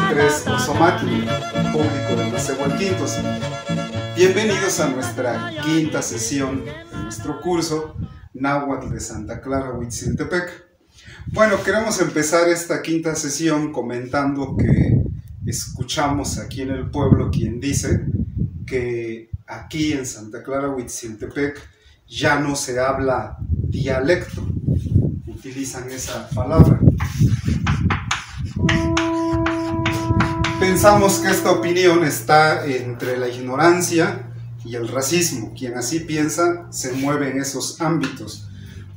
nombre es Osomati, público de Masehualquintos. Bienvenidos a nuestra quinta sesión de nuestro curso Náhuatl de Santa Clara, Huitziltepec. Bueno, queremos empezar esta quinta sesión comentando que escuchamos aquí en el pueblo quien dice que aquí en Santa Clara, Huitziltepec, ya no se habla dialecto, utilizan esa palabra. Pensamos que esta opinión está entre la ignorancia y el racismo. Quien así piensa se mueve en esos ámbitos,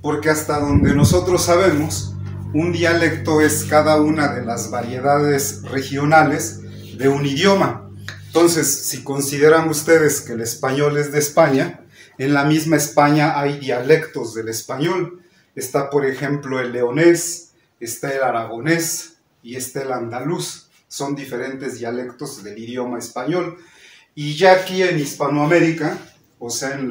porque hasta donde nosotros sabemos, un dialecto es cada una de las variedades regionales de un idioma. Entonces, si consideran ustedes que el español es de España, en la misma España hay dialectos del español. Está, por ejemplo, el leonés, está el aragonés y está el andaluz. Son diferentes dialectos del idioma español. Y ya aquí en Hispanoamérica, o sea, en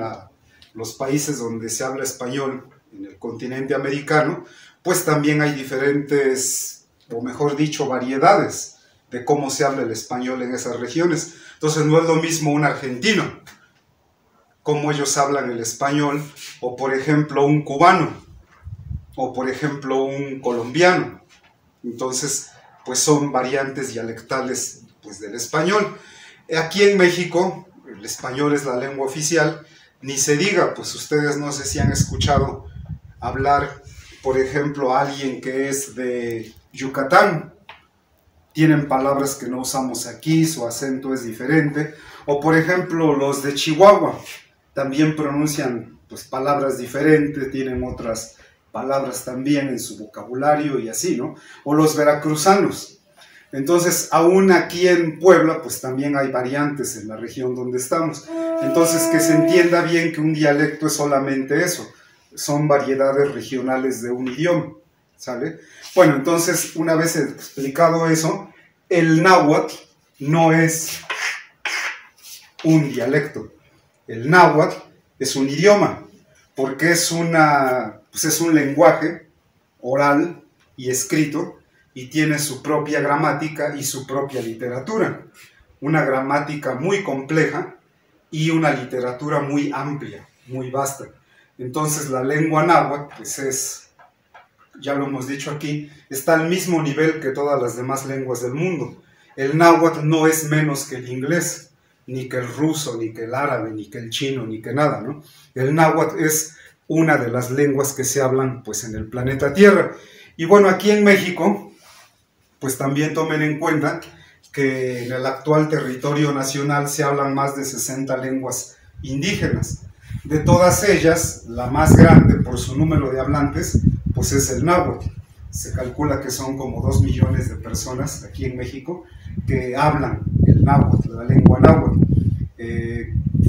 los países donde se habla español, en el continente americano, pues también hay diferentes, o mejor dicho, variedades de cómo se habla el español en esas regiones. Entonces no es lo mismo un argentino, cómo ellos hablan el español, o por ejemplo un cubano, o por ejemplo un colombiano. Entonces, pues son variantes dialectales pues, del español. Aquí en México, el español es la lengua oficial, ni se diga, pues ustedes no sé si han escuchado hablar, por ejemplo, a alguien que es de Yucatán. Tienen palabras que no usamos aquí, su acento es diferente. O por ejemplo, los de Chihuahua también pronuncian pues, palabras diferentes, tienen otras palabras también en su vocabulario y así, ¿no? O los veracruzanos. Entonces, aún aquí en Puebla, pues también hay variantes en la región donde estamos. Entonces, que se entienda bien que un dialecto es solamente eso, son variedades regionales de un idioma, ¿sale? Bueno, entonces, una vez explicado eso, el náhuatl no es un dialecto. El náhuatl es un idioma, porque es un lenguaje oral y escrito y tiene su propia gramática y su propia literatura. Una gramática muy compleja y una literatura muy amplia, muy vasta. Entonces la lengua náhuatl, pues es, ya lo hemos dicho aquí, está al mismo nivel que todas las demás lenguas del mundo. El náhuatl no es menos que el inglés, ni que el ruso, ni que el árabe, ni que el chino, ni que nada, ¿no? El náhuatl es una de las lenguas que se hablan pues, en el planeta Tierra. Y bueno, aquí en México, pues también tomen en cuenta que en el actual territorio nacional se hablan más de 60 lenguas indígenas. De todas ellas, la más grande por su número de hablantes, pues es el náhuatl. Se calcula que son como 2 millones de personas aquí en México que hablan el náhuatl, la lengua náhuatl.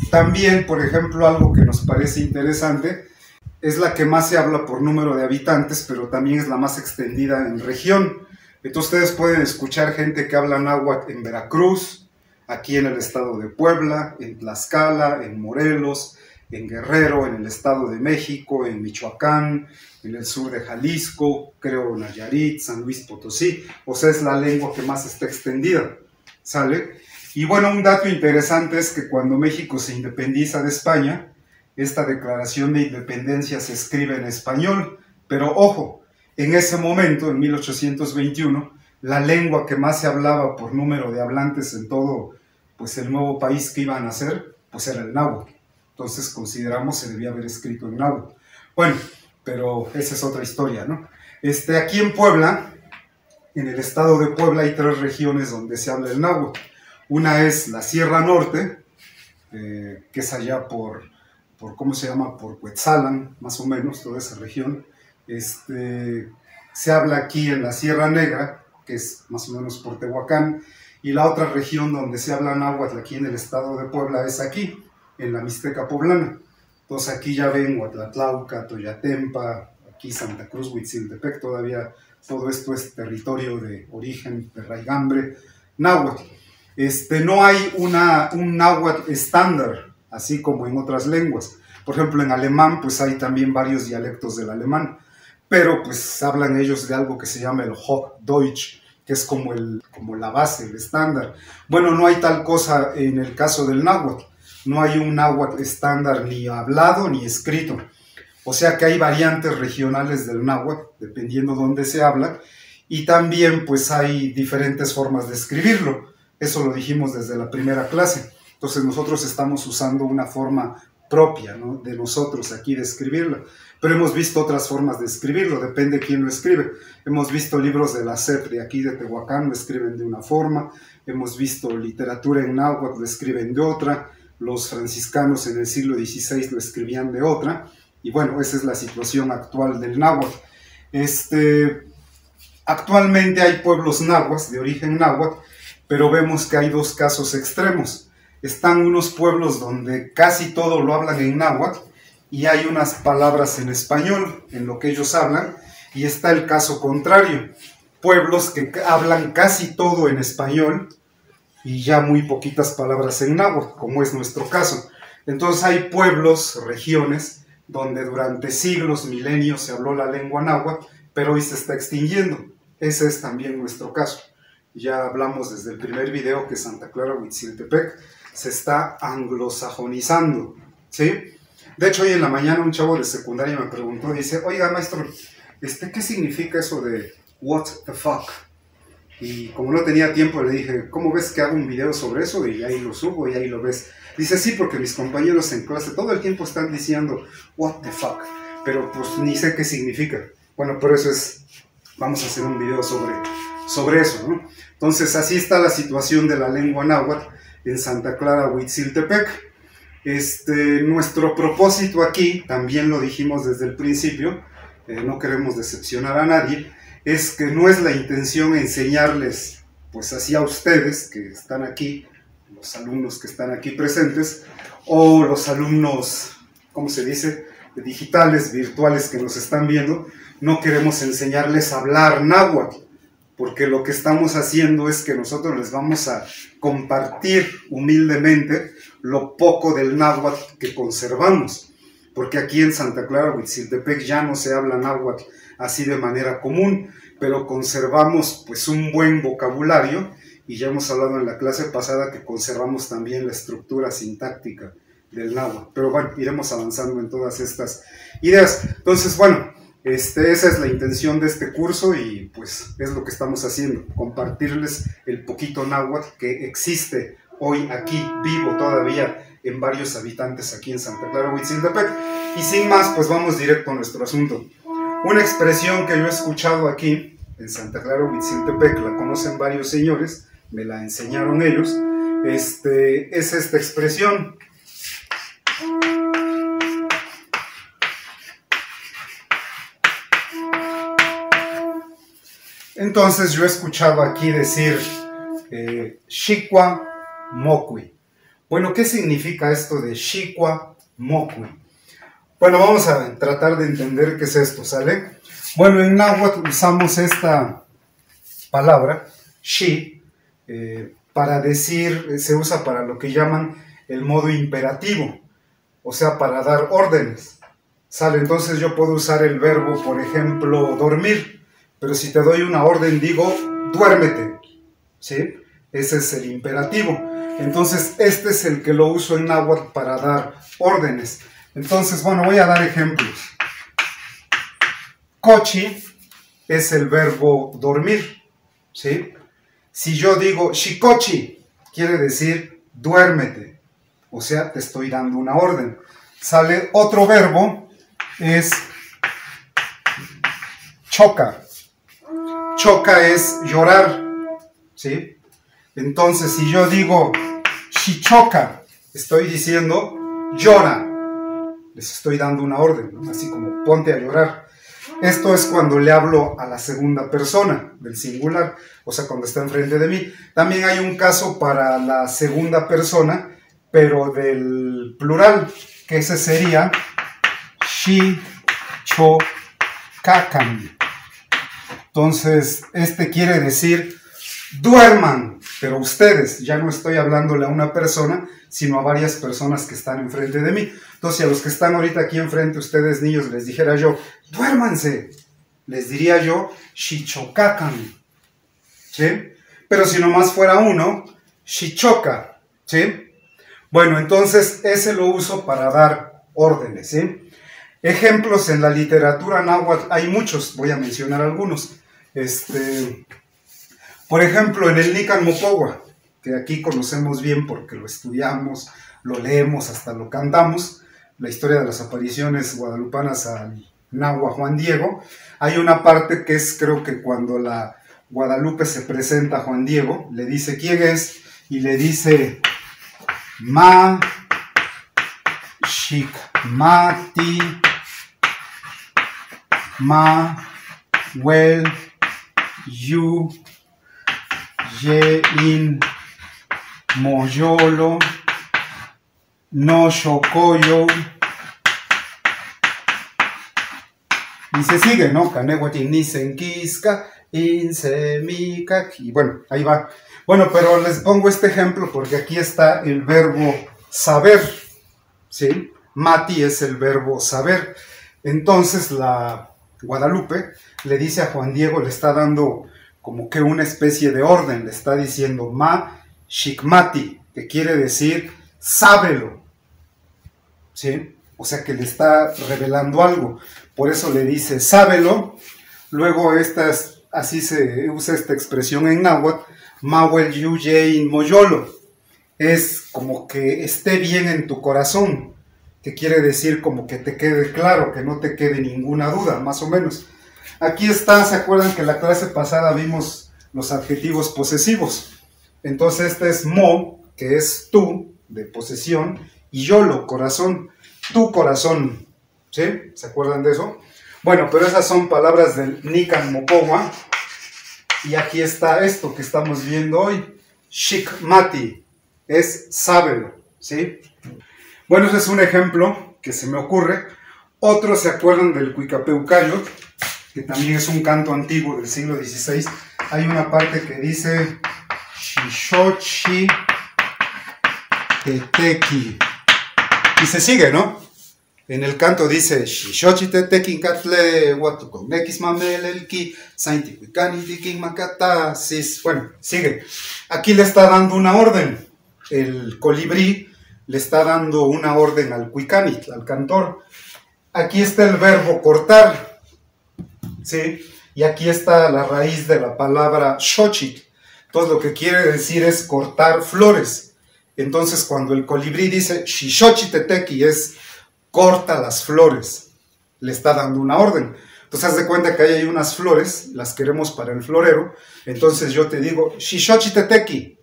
También, por ejemplo, algo que nos parece interesante, es la que más se habla por número de habitantes, pero también es la más extendida en región. Entonces ustedes pueden escuchar gente que habla náhuatl en Veracruz, aquí en el estado de Puebla, en Tlaxcala, en Morelos, en Guerrero, en el estado de México, en Michoacán, en el sur de Jalisco, creo Nayarit, San Luis Potosí. O sea, es la lengua que más está extendida, ¿sale? Y bueno, un dato interesante es que cuando México se independiza de España, esta declaración de independencia se escribe en español, pero ojo, en ese momento, en 1821, la lengua que más se hablaba por número de hablantes en todo pues, el nuevo país que iban a nacer, pues era el náhuatl. Entonces consideramos que se debía haber escrito en náhuatl. Bueno, pero esa es otra historia, ¿no? Aquí en Puebla, en el estado de Puebla, hay 3 regiones donde se habla el náhuatl. Una es la Sierra Norte, que es allá por ¿cómo se llama? Por Cuetzalan, más o menos, toda esa región. Se habla aquí en la Sierra Negra, que es más o menos por Tehuacán, y la otra región donde se habla náhuatl aquí en el estado de Puebla es aquí, en la Mixteca Poblana. Entonces aquí ya ven Huatlatlauca, Toyatempa, aquí Santa Cruz, Huitziltepec, todavía todo esto es territorio de origen, de raigambre, náhuatl. No hay un náhuatl estándar, así como en otras lenguas. Por ejemplo, en alemán, pues hay también varios dialectos del alemán, pero pues hablan ellos de algo que se llama el Hochdeutsch, que es como la base, el estándar. Bueno, no hay tal cosa en el caso del náhuatl. No hay un náhuatl estándar ni hablado ni escrito. O sea que hay variantes regionales del náhuatl, dependiendo dónde se habla, y también pues hay diferentes formas de escribirlo. Eso lo dijimos desde la primera clase. Entonces nosotros estamos usando una forma propia, ¿no?, de nosotros aquí de escribirlo. Pero hemos visto otras formas de escribirlo, depende de quién lo escribe. Hemos visto libros de la SEP de aquí de Tehuacán, lo escriben de una forma. Hemos visto literatura en náhuatl, lo escriben de otra. Los franciscanos en el siglo XVI lo escribían de otra. Y bueno, esa es la situación actual del náhuatl. Actualmente hay pueblos nahuas, de origen náhuatl, pero vemos que hay dos casos extremos. Están unos pueblos donde casi todo lo hablan en náhuatl y hay unas palabras en español en lo que ellos hablan, y está el caso contrario, pueblos que hablan casi todo en español y ya muy poquitas palabras en náhuatl, como es nuestro caso. Entonces hay pueblos, regiones, donde durante siglos, milenios se habló la lengua náhuatl, pero hoy se está extinguiendo. Ese es también nuestro caso. Ya hablamos desde el primer video que Santa Clara Huitziltepec se está anglosajonizando, ¿sí? De hecho, hoy en la mañana un chavo de secundaria me preguntó, dice, oiga, maestro, ¿qué significa eso de what the fuck? Y como no tenía tiempo, le dije, ¿cómo ves que hago un video sobre eso? Y ahí lo subo y ahí lo ves. Dice, sí, porque mis compañeros en clase todo el tiempo están diciendo what the fuck, pero pues ni sé qué significa. Bueno, por eso vamos a hacer un video sobre eso, ¿no? Entonces, así está la situación de la lengua náhuatl en Santa Clara Huitziltepec. Nuestro propósito aquí, también lo dijimos desde el principio, no queremos decepcionar a nadie, es que no es la intención enseñarles, pues así a ustedes que están aquí, los alumnos que están aquí presentes, o los alumnos, ¿cómo se dice?, digitales, virtuales que nos están viendo. No queremos enseñarles a hablar náhuatl, porque lo que estamos haciendo es que nosotros les vamos a compartir humildemente lo poco del náhuatl que conservamos, porque aquí en Santa Clara Huitziltepec ya no se habla náhuatl así de manera común, pero conservamos pues un buen vocabulario, y ya hemos hablado en la clase pasada que conservamos también la estructura sintáctica del náhuatl. Pero bueno, iremos avanzando en todas estas ideas. Entonces, bueno, esa es la intención de este curso y pues es lo que estamos haciendo, compartirles el poquito náhuatl que existe hoy aquí, vivo todavía en varios habitantes aquí en Santa Clara Huitziltepec. Y sin más, pues vamos directo a nuestro asunto. Una expresión que yo he escuchado aquí en Santa Clara Huitziltepec, la conocen varios señores, me la enseñaron ellos, es esta expresión. Entonces yo he escuchado aquí decir Xiqua Mocui. Bueno, ¿qué significa esto de Xiqua Mocui? Bueno, vamos a tratar de entender qué es esto, ¿sale? Bueno, en náhuatl usamos esta palabra, Xi, para decir, se usa para lo que llaman el modo imperativo, o sea, para dar órdenes, ¿sale? Entonces yo puedo usar el verbo, por ejemplo, dormir, pero si te doy una orden digo, duérmete, ¿sí? Ese es el imperativo. Entonces este es el que lo uso en náhuatl para dar órdenes. Entonces, bueno, voy a dar ejemplos. Cochi es el verbo dormir, ¿sí? Si yo digo Xicochi, quiere decir duérmete, o sea, te estoy dando una orden. Sale otro verbo, es choca. Choca es llorar, ¿sí? Entonces, si yo digo Xichoca, estoy diciendo llora. Les estoy dando una orden, ¿no? Así como ponte a llorar. Esto es cuando le hablo a la segunda persona del singular, o sea, cuando está enfrente de mí. También hay un caso para la segunda persona, pero del plural, que ese sería Xichocacan. Entonces, quiere decir duerman, pero ustedes, ya no estoy hablándole a una persona, sino a varias personas que están enfrente de mí. Entonces, si a los que están ahorita aquí enfrente, ustedes niños, les dijera yo, duérmanse, les diría yo, Xichocacan, ¿sí? Pero si nomás fuera uno, shichoka, ¿sí? Bueno, entonces ese lo uso para dar órdenes, ¿sí? Ejemplos en la literatura náhuatl hay muchos, voy a mencionar algunos. Por ejemplo, en el Nican Mopogua, que aquí conocemos bien porque lo estudiamos, lo leemos, hasta lo cantamos, la historia de las apariciones guadalupanas al Nahua Juan Diego, hay una parte que es, creo que cuando la Guadalupe se presenta a Juan Diego, le dice quién es, y le dice Ma Shik Mati Ma Wel Yu Ye In Moyolo No Shokoyo. Y se sigue, ¿no? Kanehuatin Nisenkiska, Insemikak. Y bueno, ahí va. Bueno, pero les pongo este ejemplo porque aquí está el verbo saber, ¿sí? Mati es el verbo saber. Entonces la Guadalupe le dice a Juan Diego, le está dando como que una especie de orden, le está diciendo Ma Shikmati, que quiere decir sábelo, ¿sí? O sea que le está revelando algo. Por eso le dice sábelo. Luego así se usa esta expresión en náhuatl, Mawel Yuyein Moyolo. Es como que esté bien en tu corazón, que quiere decir como que te quede claro, que no te quede ninguna duda, más o menos. Aquí está, ¿se acuerdan que la clase pasada vimos los adjetivos posesivos? Entonces este es mo, que es tú, de posesión, y yolo, corazón, tu corazón, ¿sí? ¿Se acuerdan de eso? Bueno, pero esas son palabras del Nican Mopogua, y aquí está esto que estamos viendo hoy, Shikmati, es sábelo, ¿sí? Bueno, ese es un ejemplo que se me ocurre. Otros se acuerdan del Cuicapeucayo, que también es un canto antiguo del siglo XVI. Hay una parte que dice Shishochi Teteki. Y se sigue, ¿no? En el canto dice Shishochi Teteki Katle Watuko Nekis Mamelelki Saintiquicani Tikin Makatasis. Bueno, sigue. Aquí le está dando una orden. El colibrí le está dando una orden al cuicanit, al cantor. Aquí está el verbo cortar, ¿sí? Y aquí está la raíz de la palabra xochitl. Entonces lo que quiere decir es cortar flores. Entonces cuando el colibrí dice shishochiteteki es corta las flores, le está dando una orden. Entonces haz de cuenta que ahí hay unas flores, las queremos para el florero. Entonces yo te digo shishochiteteki,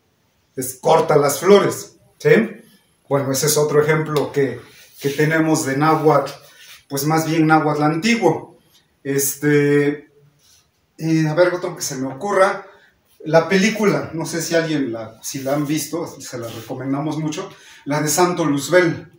es corta las flores, ¿sí? Bueno, ese es otro ejemplo que tenemos de náhuatl, pues más bien náhuatl antiguo. A ver, otro que se me ocurra. La película, no sé si si la han visto, se la recomendamos mucho, la de Santo Luzbel,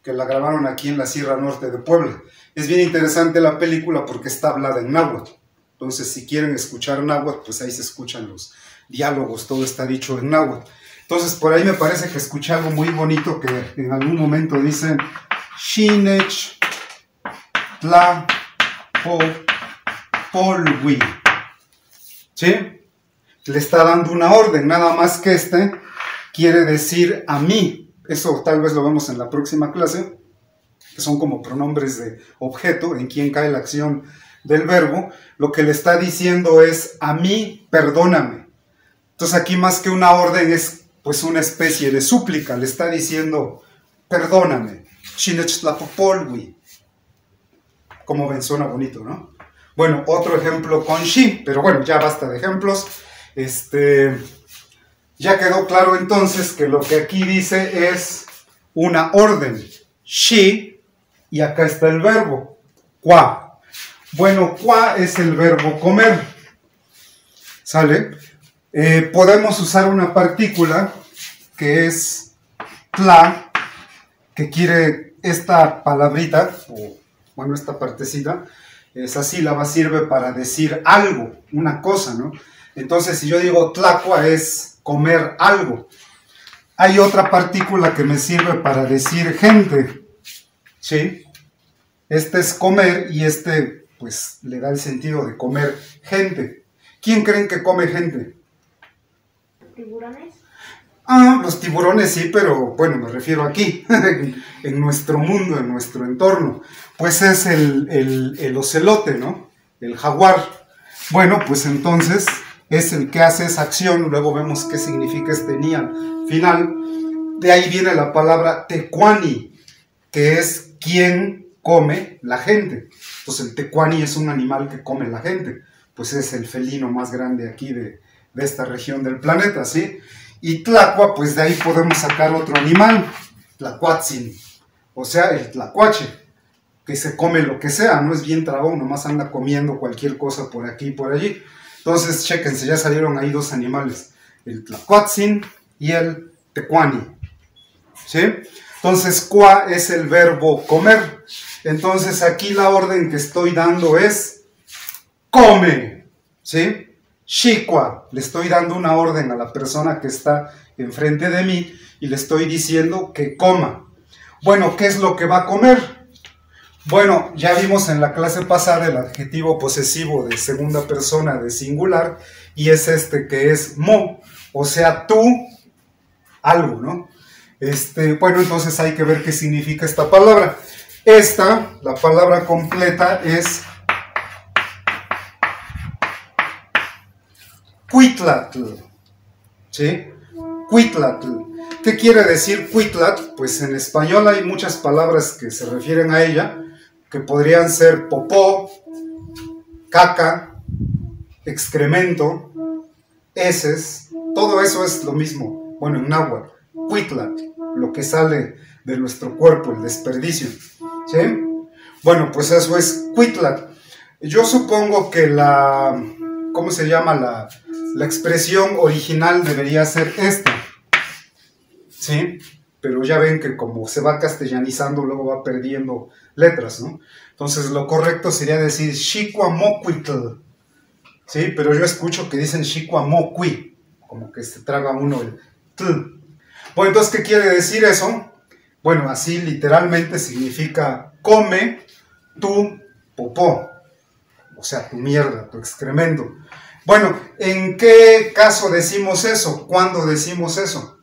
que la grabaron aquí en la Sierra Norte de Puebla. Es bien interesante la película porque está hablada en náhuatl. Entonces, si quieren escuchar náhuatl, pues ahí se escuchan los diálogos, todo está dicho en náhuatl. Entonces, por ahí me parece que escuché algo muy bonito que en algún momento dicen Shinech Tla Po Polwi. ¿Sí? Le está dando una orden, nada más que quiere decir a mí. Eso tal vez lo vemos en la próxima clase, que son como pronombres de objeto, en quien cae la acción del verbo. Lo que le está diciendo es a mí, perdóname. Entonces aquí más que una orden es pues una especie de súplica, le está diciendo perdóname. Shinechtlapopolwi. Como ven, suena bonito, ¿no? Bueno, otro ejemplo con shi, pero bueno, ya basta de ejemplos. Ya quedó claro entonces que lo que aquí dice es una orden, shi, y acá está el verbo, qua. Bueno, qua es el verbo comer, ¿sale? Podemos usar una partícula que es tla, que quiere esta palabrita, o bueno, esta partecita, esa sílaba sirve para decir algo, una cosa, ¿no? Entonces, si yo digo tlacua es comer algo. Hay otra partícula que me sirve para decir gente, ¿sí? Este es comer y pues, le da el sentido de comer gente. ¿Quién creen que come gente? tiburones? Ah, los tiburones sí, pero bueno, me refiero aquí, en nuestro mundo, en nuestro entorno. Pues es el ocelote, ¿no? El jaguar. Bueno, pues entonces es el que hace esa acción, luego vemos qué significa este ni al final. De ahí viene la palabra tecuani, que es quien come la gente. Entonces el tecuani es un animal que come la gente, pues es el felino más grande aquí de esta región del planeta, ¿sí? Y tlacua, pues de ahí podemos sacar otro animal, tlacuatzin, o sea, el tlacuache, que se come lo que sea, no es bien trabón, nomás anda comiendo cualquier cosa por aquí y por allí. Entonces, chéquense, ya salieron ahí dos animales, el tlacuatzin y el tecuani, ¿sí? Entonces, cua es el verbo comer. Entonces, aquí la orden que estoy dando es come, ¿sí? Shikwa, le estoy dando una orden a la persona que está enfrente de mí y le estoy diciendo que coma. Bueno, ¿qué es lo que va a comer? Bueno, ya vimos en la clase pasada el adjetivo posesivo de segunda persona de singular y es este que es mo, o sea, tú, algo, ¿no? Bueno, entonces hay que ver qué significa esta palabra. La palabra completa es Cuitlatl, ¿sí? Cuitlatl. ¿Qué quiere decir Cuitlatl? Pues en español hay muchas palabras que se refieren a ella, que podrían ser popó, caca, excremento, heces, todo eso es lo mismo. Bueno, en náhuatl, Cuitlatl, lo que sale de nuestro cuerpo, el desperdicio, ¿sí? Bueno, pues eso es Cuitlatl. Yo supongo que ¿cómo se llama? La expresión original debería ser esta, ¿sí? Pero ya ven que como se va castellanizando, luego va perdiendo letras, ¿no? Entonces lo correcto sería decir Xicuamocuitl, ¿sí? Pero yo escucho que dicen Xicuamocui, como que se traga uno el tl. Bueno, entonces, ¿qué quiere decir eso? Bueno, así literalmente significa come tu popó, o sea, tu mierda, tu excremento. Bueno, ¿en qué caso decimos eso? ¿Cuándo decimos eso?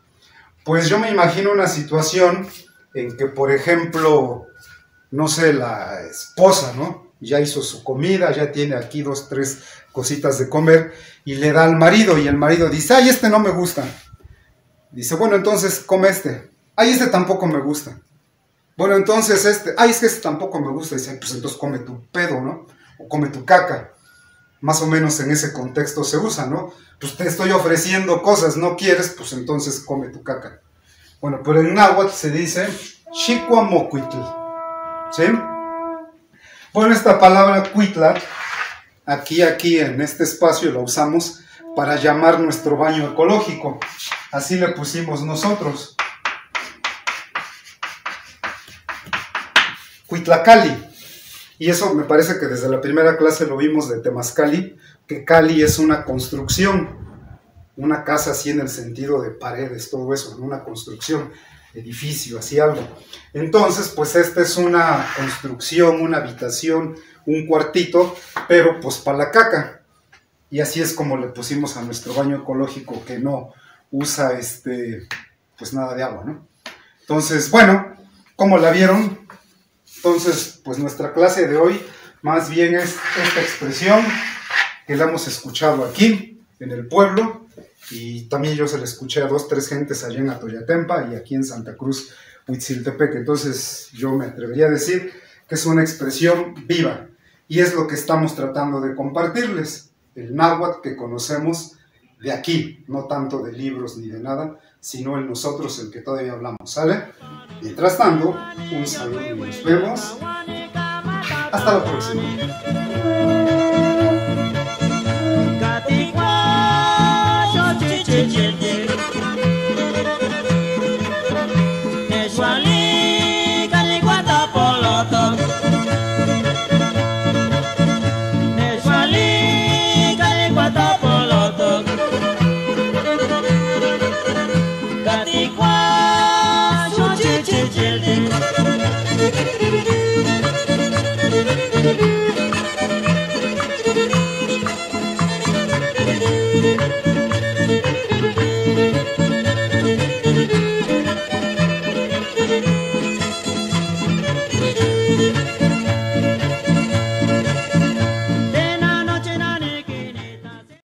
Pues yo me imagino una situación en que, por ejemplo, no sé, la esposa, ¿no? Ya hizo su comida, ya tiene aquí 2, 3 cositas de comer y le da al marido y el marido dice, ay, este no me gusta. Dice, bueno, entonces come este. Ay, este tampoco me gusta. Bueno, entonces ay, es que este tampoco me gusta. Dice, pues entonces come tu pedo, ¿no? O come tu caca. Más o menos en ese contexto se usa, ¿no? Pues te estoy ofreciendo cosas, no quieres, pues entonces come tu caca. Bueno, pero en náhuatl se dice Xicuamocuitl, ¿sí? Bueno, esta palabra cuitla, aquí en este espacio la usamos para llamar nuestro baño ecológico. Así le pusimos nosotros. Cuitlacali. Y eso me parece que desde la primera clase lo vimos de Temazcali, que Cali es una construcción, una casa así en el sentido de paredes, todo eso, una construcción, edificio, así algo. Entonces, pues esta es una construcción, una habitación, un cuartito, pero pues para la caca. Y así es como le pusimos a nuestro baño ecológico, que no usa pues nada de agua, ¿no? Entonces, bueno, ¿cómo la vieron? Entonces, pues nuestra clase de hoy más bien es esta expresión que la hemos escuchado aquí en el pueblo y también yo se la escuché a 2, 3 gentes allá en Atoyatempa y aquí en Santa Cruz, Huitziltepec. Entonces yo me atrevería a decir que es una expresión viva y es lo que estamos tratando de compartirles, el náhuatl que conocemos de aquí, no tanto de libros ni de nada, sino en nosotros el que todavía hablamos, ¿sale? Mientras tanto, un saludo y nos vemos. Hasta la próxima.